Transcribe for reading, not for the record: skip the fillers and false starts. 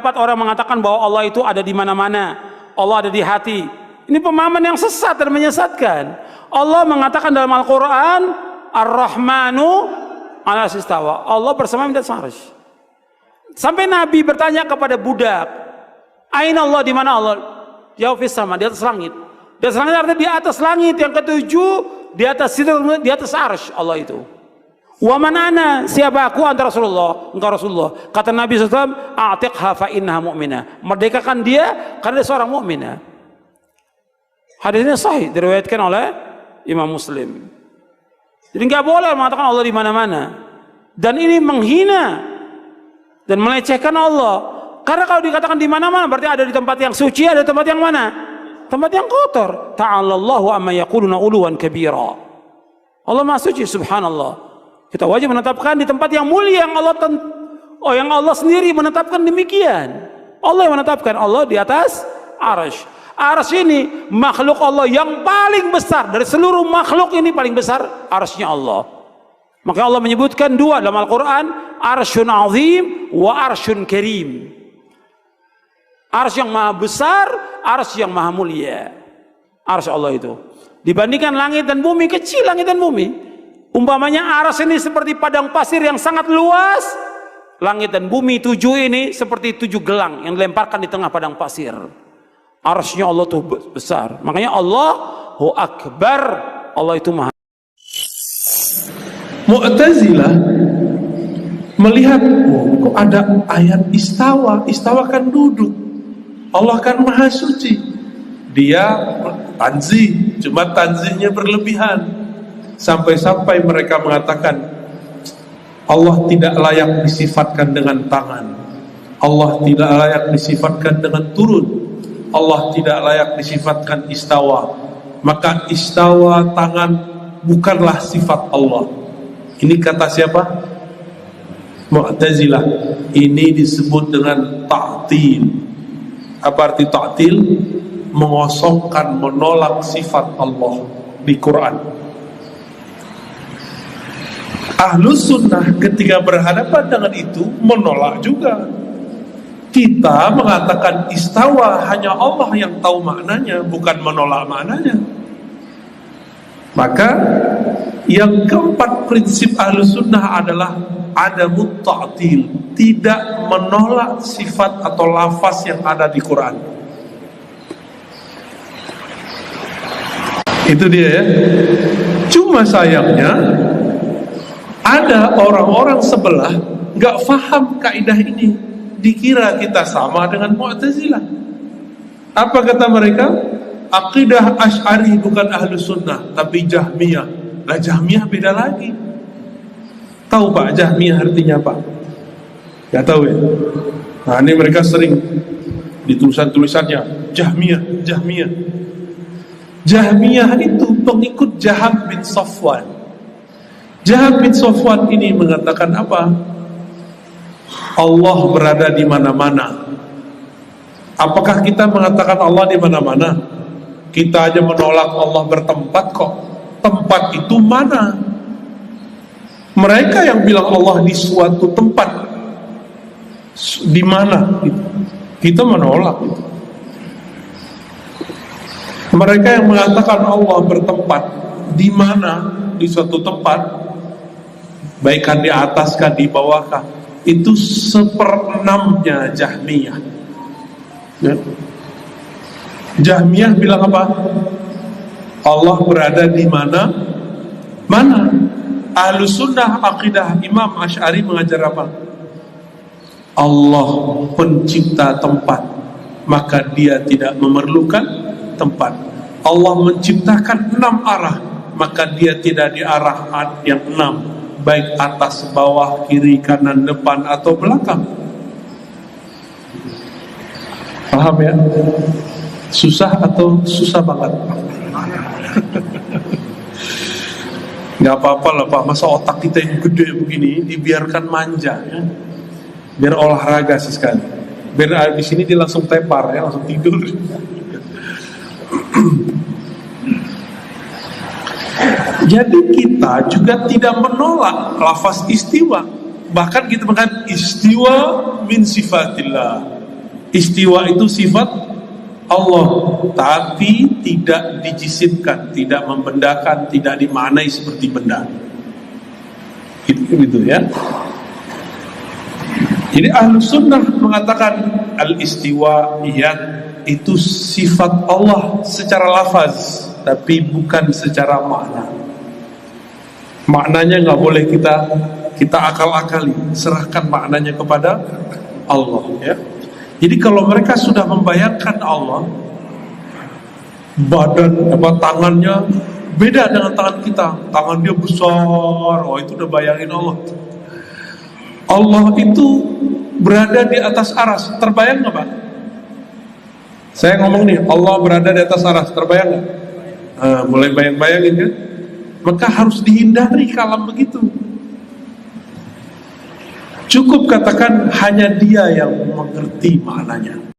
pendapat orang mengatakan bahwa Allah itu ada di mana-mana, Allah ada di hati. Ini pemahaman yang sesat dan menyesatkan. Allah mengatakan dalam Al-Quran, Ar-Rahmanu ala istawa. Allah bersama di atas arsy. Sampai Nabi bertanya kepada budak, Aina Allah, di mana Allah? Jawab fis sama, di atas langit. Di atas langit artinya di atas langit yang ketujuh, di atas arsy Allah itu. Wa man ana, siapa aku? Anta Rasulullah, engkau Rasulullah. Kata Nabi SAW, a'tiqha fa innaha mu'minah. Merdekakan dia karena dia seorang mukminah. Hadisnya sahih, diriwayatkan oleh Imam Muslim. Jadi nggak boleh mengatakan Allah di mana-mana. Dan ini menghina dan melecehkan Allah. Karena kalau dikatakan di mana-mana berarti ada di tempat yang suci, ada di tempat yang mana? Tempat yang kotor. Ta'alallahu amma yaquluna uluwan kabira. Allah Maha Suci, subhanallah. Kita wajib menetapkan di tempat yang mulia yang yang Allah sendiri menetapkan demikian. Allah yang menetapkan, Allah di atas arsy. Arsy ini makhluk Allah yang paling besar dari seluruh makhluk ini, paling besar arsy-nya Allah. Maka Allah menyebutkan dua dalam Al-Quran, arsyun azim wa arsyun karim. Arsy yang maha besar, arsy yang maha mulia. Arsy Allah itu dibandingkan langit dan bumi, kecil langit dan bumi. Umpamanya arsy ini seperti padang pasir yang sangat luas, langit dan bumi tujuh ini seperti tujuh gelang yang dilemparkan di tengah padang pasir. Arsy-nya Allah itu besar. Makanya Allahu Akbar, Allah itu maha. Mu'tazilah melihat, kok ada ayat istawa? Istawa kan duduk, Allah kan maha suci. Dia tanzih, cuma tanzihnya berlebihan. Sampai-sampai mereka mengatakan Allah tidak layak disifatkan dengan tangan, Allah tidak layak disifatkan dengan turun, Allah tidak layak disifatkan istawa. Maka istawa tangan bukanlah sifat Allah. Ini kata siapa? Mu'tazilah. Ini disebut dengan ta'til. Apa arti ta'til? Mengosongkan, menolak sifat Allah di Quran. Ahlus sunnah ketika berhadapan dengan itu menolak juga. Kita mengatakan istawa hanya Allah yang tahu maknanya, bukan menolak maknanya. Maka yang keempat prinsip Ahlus sunnah adalah adamut ta'til, tidak menolak sifat atau lafaz yang ada di Quran. Itu dia ya. Cuma sayangnya ada orang-orang sebelah nggak faham kaidah ini, dikira kita sama dengan Mu'tazilah. Apa kata mereka? Aqidah Asy'ari bukan Ahlus sunnah, tapi Jahmiyah. Lah Jahmiyah beda lagi. Tahu Pak Jahmiyah artinya apa? Gak tahu ya. Nah ini mereka sering di tulisan-tulisannya Jahmiyah, Jahmiyah. Jahmiyah itu pengikut Jaham bin Safwan. Jaham bin Safwan ini mengatakan apa? Allah berada di mana-mana. Apakah kita mengatakan Allah di mana-mana? Kita aja menolak Allah bertempat kok. Tempat itu mana? Mereka yang bilang Allah di suatu tempat, di mana? Kita menolak itu. Mereka yang mengatakan Allah bertempat di mana? Di suatu tempat, baikkan di atas kah, di bawah kah, itu 1/6-nya Jahmiyah ya. Jahmiyah bilang apa? Allah berada di mana? Mana? Ahlus sunnah akidah Imam Asy'ari mengajar apa? Allah pencipta tempat, maka dia tidak memerlukan tempat. Allah menciptakan 6 arah, maka dia tidak di arah yang 6, baik atas, bawah, kiri, kanan, depan, atau belakang. Paham ya? Susah atau susah banget? Gak apa-apa lah Pak, masa otak kita yang gede begini dibiarkan manja ya? Biar olahraga sekali. Biar di sini dia langsung tepar ya, langsung tidur. Jadi kita juga tidak menolak lafaz istiwa. Bahkan kita mengatakan istiwa min sifatillah. Istiwa itu sifat Allah, tapi tidak dijisimkan, tidak membendakan, tidak dimaknai seperti benda. Gitu ya. Jadi Ahlus Sunnah mengatakan al-istiwa itu sifat Allah secara lafaz, tapi bukan secara makna. Maknanya nggak boleh kita akal-akali, serahkan maknanya kepada Allah ya. Jadi kalau mereka sudah membayangkan Allah, tangannya beda dengan tangan kita, tangan dia besar, itu udah bayangin Allah. Allah itu berada di atas aras, terbayang nggak Pak? Saya ngomong nih, Allah berada di atas aras, terbayang nggak? Mulai bayang-bayangin kan? Maka harus dihindari kalau begitu. Cukup katakan hanya Dia yang mengerti maknanya.